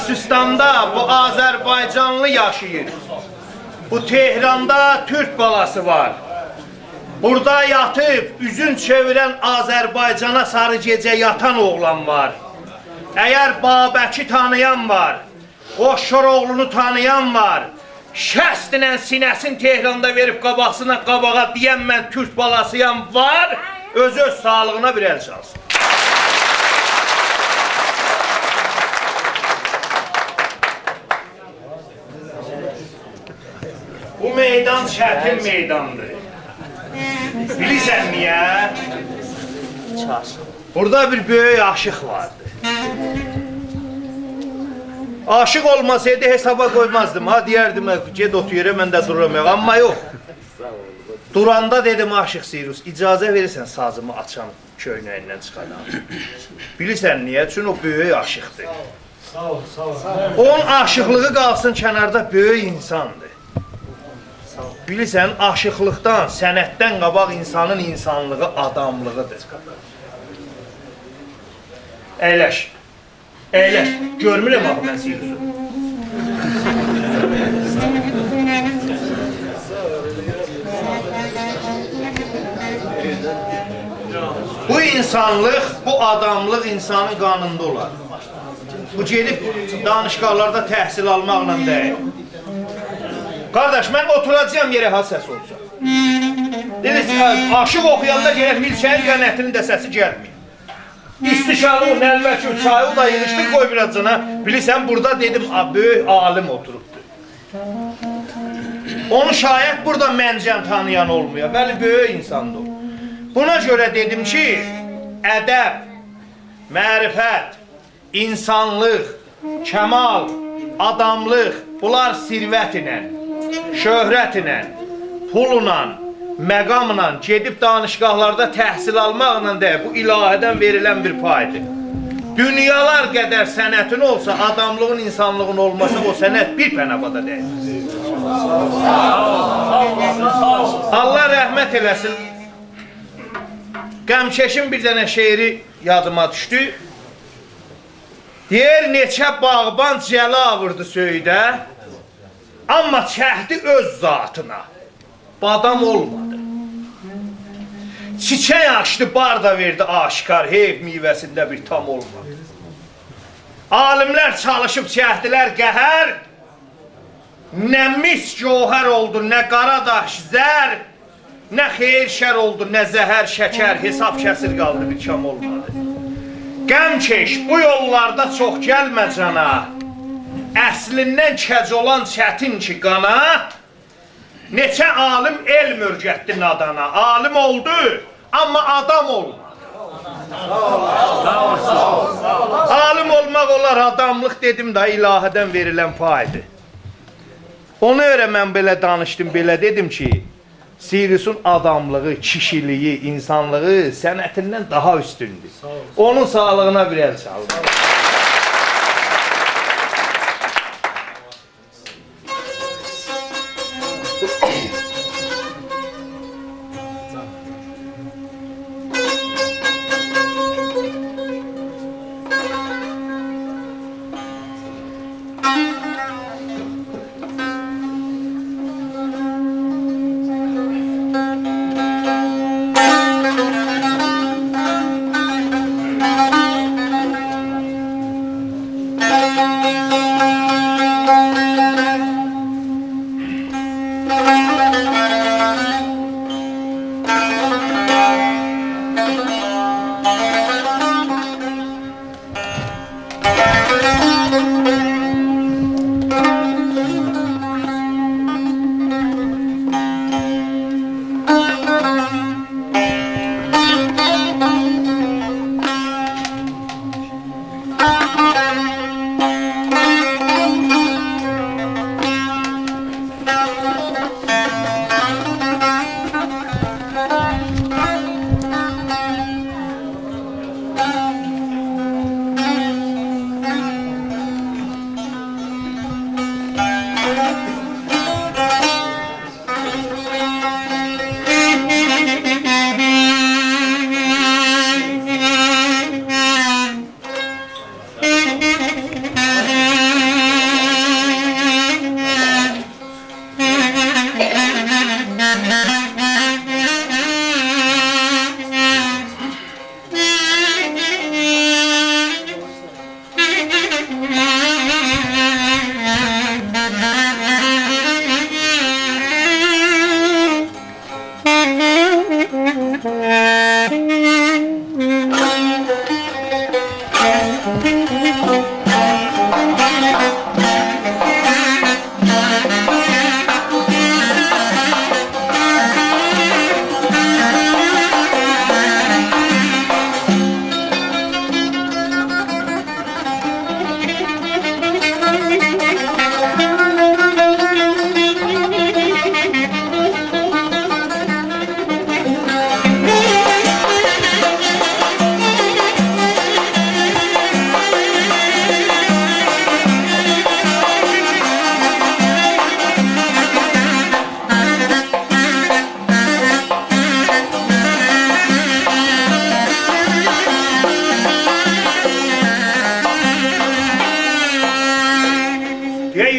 Gürcüstanda bu Azərbaycanlı yaşayır. Bu Tehranda Türk balası var. Burada yatıp üzün çeviren Azərbaycana sarı gece yatan oğlan var. Eğer Babəki tanıyan var, Qoşşoroğlunu tanıyan var, şəstlə sinəsin Tehranda verip qabağa deyən mən Türk balasıyam var, öz sağlığına bir el çalsın. Bu meydan çətin meydandır. Bilirsən niyə? Burada bir böyük aşıq vardı. Aşıq olmasaydı hesaba koymazdım. Ha diyerdim, ged otu yere mən də duramıyorum. Amma yox. Duranda dedim aşıq Sirus, icazə verirsən sazımı açam, köynəyindən çıxaram. Bilirsən niyə? Çünki o böyük aşıqdır. Sağ ol, sağ ol. Onun aşıqlığı qalsın kənarda, böyük insandır. Bilirsən, aşıqlıqdan, sənətdən qabaq insanın insanlığı adamlığıdır. Əyləş. Əyləş. Görmürəm axı mən Sirusu. Bu insanlıq, bu adamlıq insanın qanında olar. Bu gedib danışqalarda təhsil almaqla deyil. Qardaş, mən oturacağım yerə ha səs olsun. Dedik, aşıq oxuyanda gələk milçəyin qənətinin də səsi gəlməyir. İstişalı, nəlvəkül, çayı da yığışdır, qoy biraz cana. Bilirsən, burada dedim, böyük alim oturubdur. Onu şayət burada məncəm tanıyan olmuyor. Bəli, böyük insandır o. Buna görə dedim ki, ədəb, mərifət, insanlıq, kəmal, adamlıq, bunlar sirvət ilə, şöhrət ilə, pulla, məqamla gedib danışqahlarda təhsil almaqla deyil, bu ilahədən verilən bir paydır. Dünyalar qədər sənətin olsa, adamlığın, insanlığın olmasa o sənət bir pənabada deyil. Allah rəhmət eləsin. Qəmkeşin bir dənə şeiri yadıma düşdü. Deyir, neçə bağban cələ avırdı söydə, amma çəhdi öz zatına, badam olmadı. Çiçək açdı, bar da verdi aşikar, heyv meyvəsində bir tam olmadı. Alimlər çalışıb çəhdilər qəhər, nə mis gövhər oldu, nə qaradaş zər, nə xeyir şər oldu, nə zəhər şəkər, hesab kəsir qaldı, bir kam olmadı. Qəmkeş, bu yollarda çox gəlmə cana, əslindən kəc olan çətin ki qana, neçə alim elm örgətdi nadana, alim oldu, amma adam olmadı. Alim olmaq olar, adamlıq dedim da ilahədən verilən paydır. Ona görə mən belə danışdım, belə dedim ki, Sirusun adamlığı, kişiliği, insanlığı sənətindən daha üstündür. Onun sağlığına bir el çalın.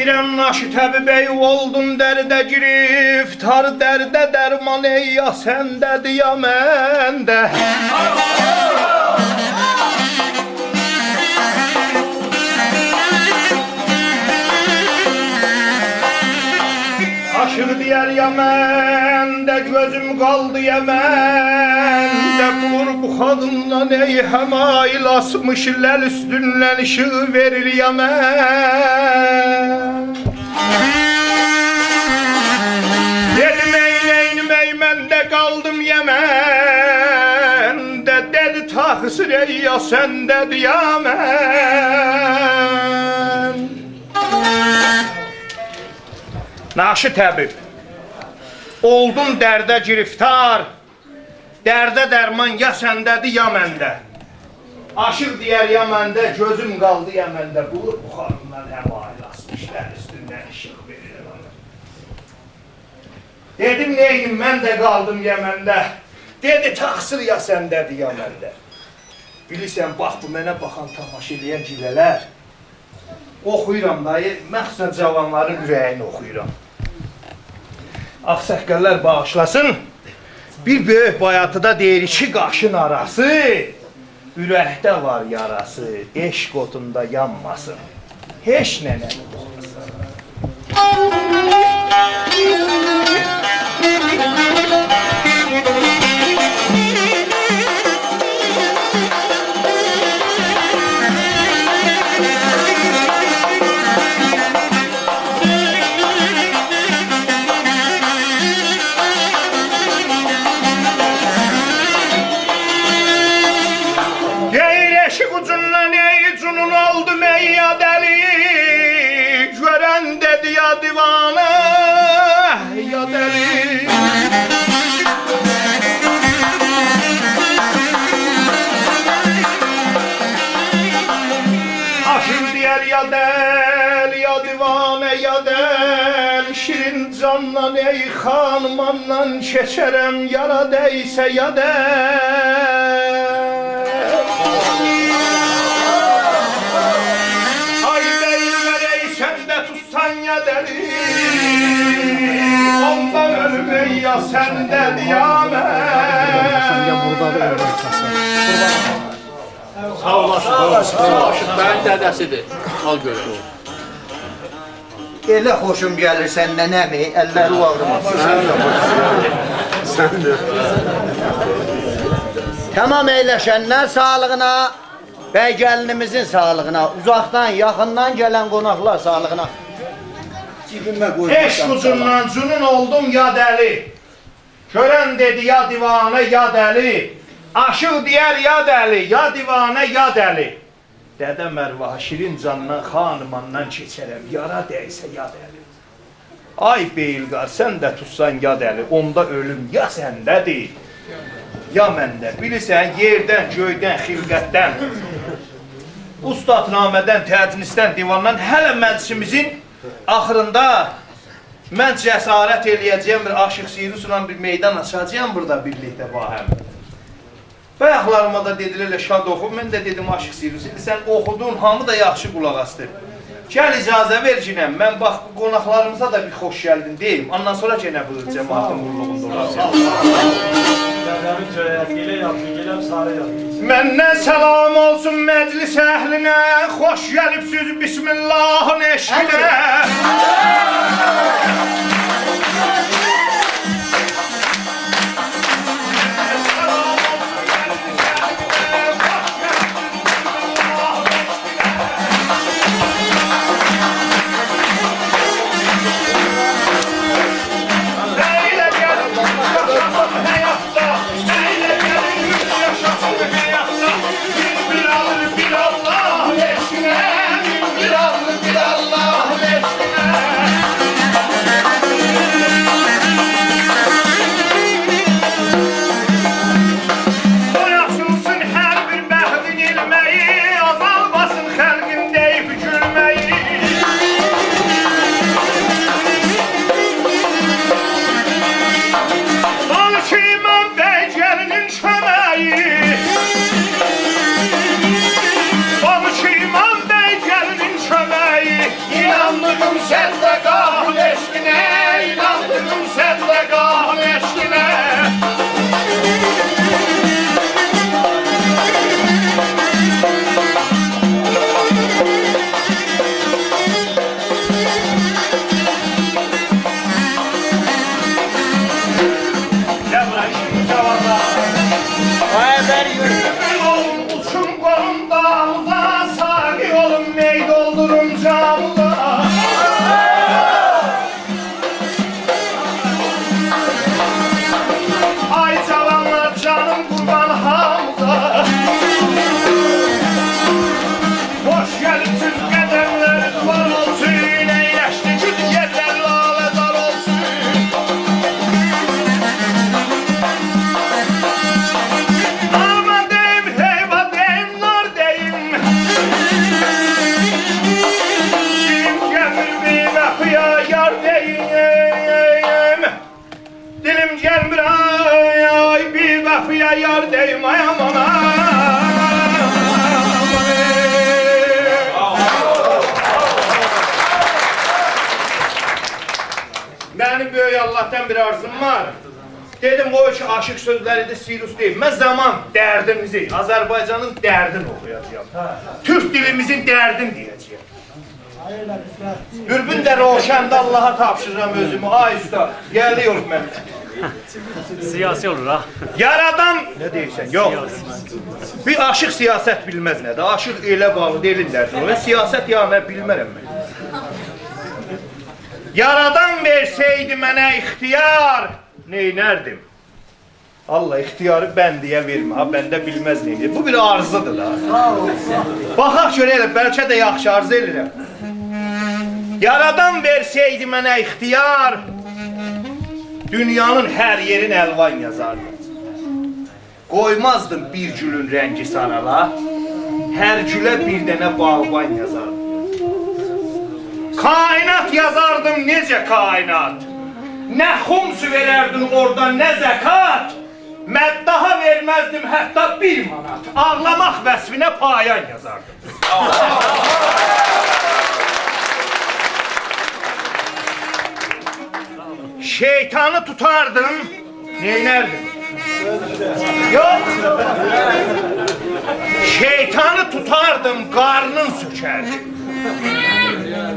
Deyirəm naşı təbibey oldun dərdə giriftar, dərdə dərman ey ya səndədir ya məndə. Aşıq deyər ya məndə, gözüm qaldı ya məndə. Bulur bu xadından ey həmail asmış, ləl üstündən ışığı verir ya mən. Dedim eyneynim məndə qaldım ya məndə. Dedi taxsir ey ya səndədir ya mən. Naşı təbib, oldun dərdə giriftar, dərdə dərman ya səndədir ya məndə. Aşıq deyər ya məndə, gözüm qaldı ya məndə. Bulur buxarından həmail asmışlar, üstündən işıq verir bana. Dedim neyim, mən də qaldım ya məndə. Dedi taxsir ya səndədir ya məndə. Bilirsən, bax bu mənə baxan tamaşa eləyən gilələr. Oxuyuram dayı, məxsən cavanların ürəyini oxuyuram. Ağsaqqallar bağışlasın, bir böyük bayatıda deyir iki qaşın arası, ürəkdə var yarası, eşq otunda yanmasın, heç nənə olmasın. Divane ya deli. Aşık diyer ya deli ya divane ya del. Şirin canla ey hanımanla keçerem, yara değse ya del. Ya deli, ondan ölüm ey ya sende diyamet. Sen ya burada da öğretmezsin. Sağ olasın, sağ olasın. Mənim dədəsidir, al görür. Elə xoşum gəlir səndən əmi, əlləri ağrımasın. Sen de. Tamam eyləşənlər sağlığına, bəy gəlinimizin sağlığına, uzaqdan, yaxından gələn qonaqlar sağlığına. Eşq ucundan cünun oldum ya deli. Görən dedi ya divane ya deli. Aşıq deyər ya deli, ya divane ya deli. Dədə Mərvaha şirin candan xanımandan keçərəm, yara dəysə ya deli. Ay Beyilqar, sən də tutsan ya deli, onda ölüm ya səndədir, ya məndə. Bilirsən, yerdən, göydən, xilqətdən, ustadnamədən, tədnisdən, divandan, hələ məclisimizin axırında mən cəsarət eləyəcəyəm, bir Aşıq Sirusla bir meydan açacağım burada birlikdə bahəm. Bayaqlarıma da dedilər, şad oxu, mən də dedim Aşıq Sirus, sən oxudun, hamı da yaxşı qulaq astı. Gəl icazə ver cinəm, mən bax bu qonaqlarımıza da bir xoş gəldin deyim, ondan sonra genə bu cəmaatın qurluğunda olacaq. Məndən səlam olsun məclis əhlinə, xoş gəlibsiniz Bismillahın eşqinə. Hamza. Hoş gelipsin qədəmlər var olsun, əyləşdi gün yerlər laləzar olsun. Aman deyim, heyva deyim, nar deyim. Dilim gəlmir bir qapıya yar deyim. Dilim gəlmir ay bir qapıya yar deyim, ay aman ay. Benim böyük Allah'tan bir arzum var. Dedim o iş aşık sözləri de sirus değil. Ben zaman dərdimizi, Azərbaycanın dərdini okuyacağım. Türk dilimizin dərdini diyeceğim. Dürbün de roşanda Allah'a tapşırıram özümü. Ay usta, geliyor ben. Siyasi olur ha. Yaradan ne deyirsən? Yok. Bir aşık siyaset bilmez ne de. Aşık elə bağlı deyirlər. Ve siyaset ya ne bilmərəm ben. Yaradan verseydi mənə ixtiyar, neynərdim? Allah ixtiyarı bəndiyə vermə, ha bəndə bilməz neydi. Bu bir arzudur da. Baxaq görə elə, bəlkə də yaxşı arzu edirəm. Yaradan verseydi mənə ixtiyar, dünyanın hər yerin əlvan yazardım. Qoymazdım bir gülün rəngi sarala, hər gülə bir dənə bağban yazardım. Kainat yazardım necə kainat. Nə xumsu verərdin oradan nə zəkat. Məddaha verməzdim hətta bir manat. Ağlamaq vəsfinə payan yazardım. Şeytanı tutardım, neynərdim? Yok. Şeytanı tutardım, qarnın sökərdim.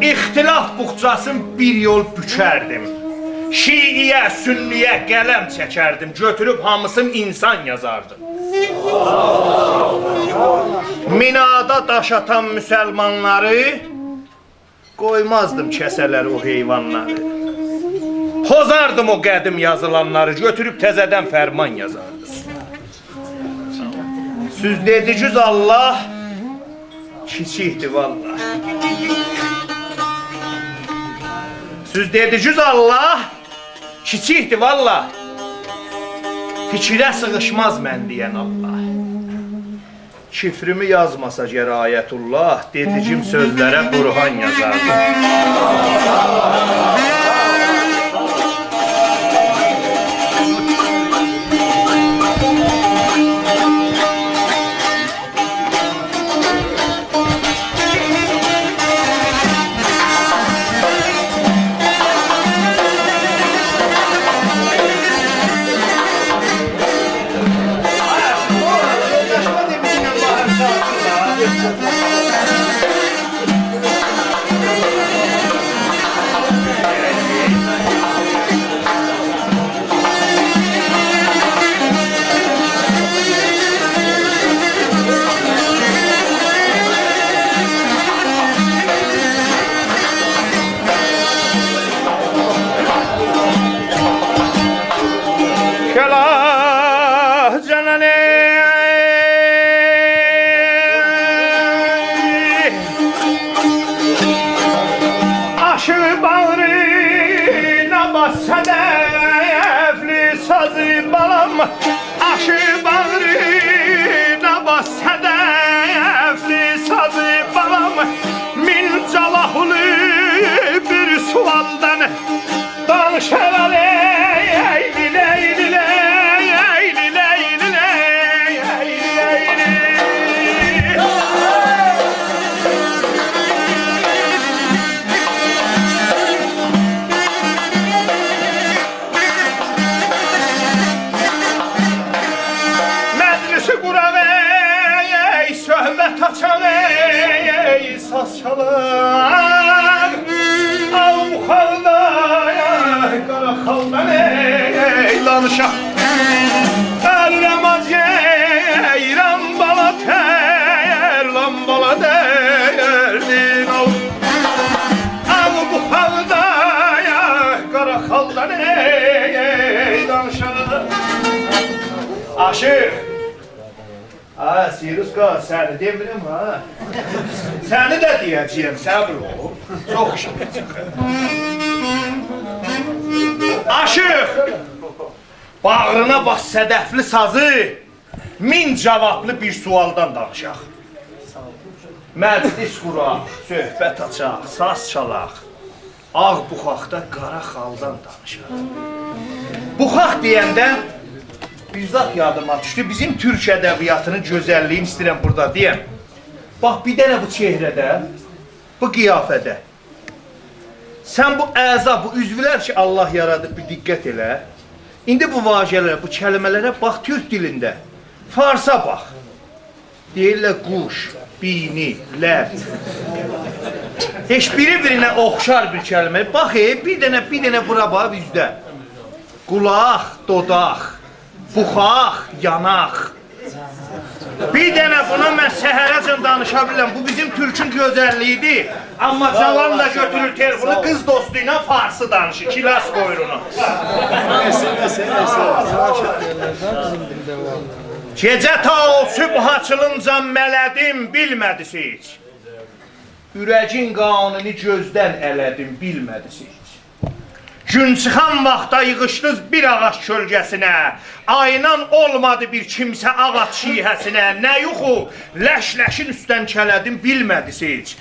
İxtilaf buxçasını bir yol bükərdim. Şiiyə, sünniyə qələm çəkərdim. Götürüb hamısını insan yazardım. Minada daş atan müsəlmanları qoymazdım kəsələr o heyvanları. Pozardım o qədim yazılanları, götürüb təzədən fərman yazardım. Süz dedicüz Allah kiçikdi vallahi. Süz dedicüz Allah kiçikdi vallahi. Fikirə sığışmaz mən deyən Allah. Şifrimi yazmasa gərayətullah, dedicim sözlərə Burhan yazardı. Aşı bağrına bas hədəfli sazı balam. Min calahlı bir sualdan danışaral eyli leyli leyli leyli leyli. Açan ey saz çalar, al muxalda qara xaldan ey lanışa. Əlrəm aceyran bala tər, lan bala dərdin al. Al muxalda qara xaldan ey lanışa. Aşık, Siruska, səni demirəm ha. Səni də deyəcəyəm, səbr ol. Çox işim çıxır. Aşıq! Bağrına bas sədəfli sazı, 1000 cavablı bir sualdan danışaq. Məclis quraq, söhbət açaq, saz çalaq. Ağ buxaqda qara xaldan danışaq. Buxaq deyəndə bir zat yadıma düşdü. Bizim türk ədəbiyyatının gözəlliyini istəyirəm burada deyəm. Bax, bir dənə bu çehrədə, bu qiyafədə. Sən bu əza, bu üzvlər ki, Allah yaradıb bir diqqət elə. İndi bu vacələrə, bu kəlmələrə bax türk dilində. Farsa bax. Deyirlər quş, bini, ləb. Heç biri-birinə oxşar bir kəlmə. Bax, bir dənə bura bax bizdə. Qulaq, dodaq, buxaq, yanaq. Bir dənə buna mən səhərəcən danışa bilirəm. Bu bizim türkün gözəlliyidir. Amma cavan da götürür telefonu, qız dostu ilə farsı danışır. Kilas qoyur onu. Gecə ta o sübh açılınca mələdim, bilmədisi heç. Ürəcin qanuni gözdən elədim, bilmədisi heç. Gün çıxan vaxtda yığışdınız bir ağac kölgəsinə, aynan olmadı bir kimsə ağac şihəsinə, nə yuxu, ləş-ləşin üstdən kələdim, bilmədisi heç.